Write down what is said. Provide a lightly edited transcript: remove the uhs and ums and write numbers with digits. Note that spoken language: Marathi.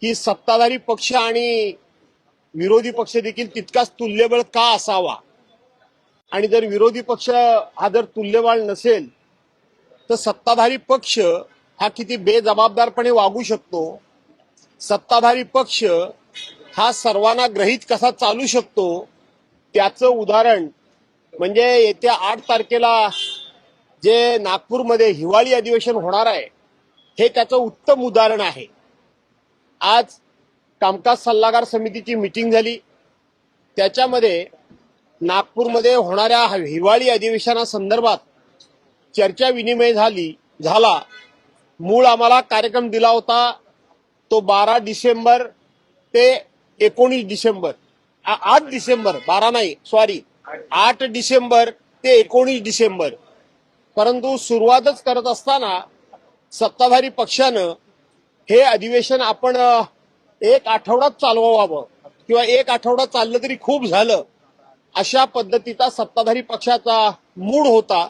की सत्ताधारी पक्ष आणि विरोधी पक्ष देखील तितकाच तुल्यबळ का असावा आणि जर विरोधी पक्ष हा जर तुल्यबळ नसेल तर सत्ताधारी पक्ष हा किती बेजबाबदारपणे वागू शकतो, सत्ताधारी पक्ष हा सर्वांना ग्रहित कसा चालू शकतो, त्याचं उदाहरण म्हणजे येत्या 8 तारखेला जे नागपूरमध्ये हिवाळी अधिवेशन होणार आहे हे त्याचं उत्तम उदाहरण आहे। आज कामकाज सल्लागार समितीची मीटिंग झाली, त्याच्यामध्ये नागपूरमध्ये होणाऱ्या हिवाळी अधिवेशनासंदर्भात चर्चा विनिमय झाला। मूळ आम्हाला कार्यक्रम दिला होता तो 12 डिसेंबर ते 19 डिसेंबर 8 डिसेंबर 12 नाही सॉरी 8 डिसेंबर ते 19 डिसेंबर, परंतु सुरुवातच करत असताना सत्ताधारी पक्षानं हे अधिवेशन आपण एक आठवडाच चालवावं किंवा एक आठवडा चाललं तरी खूप झालं, अशा पद्धतीचा सत्ताधारी पक्षाचा मूड होता।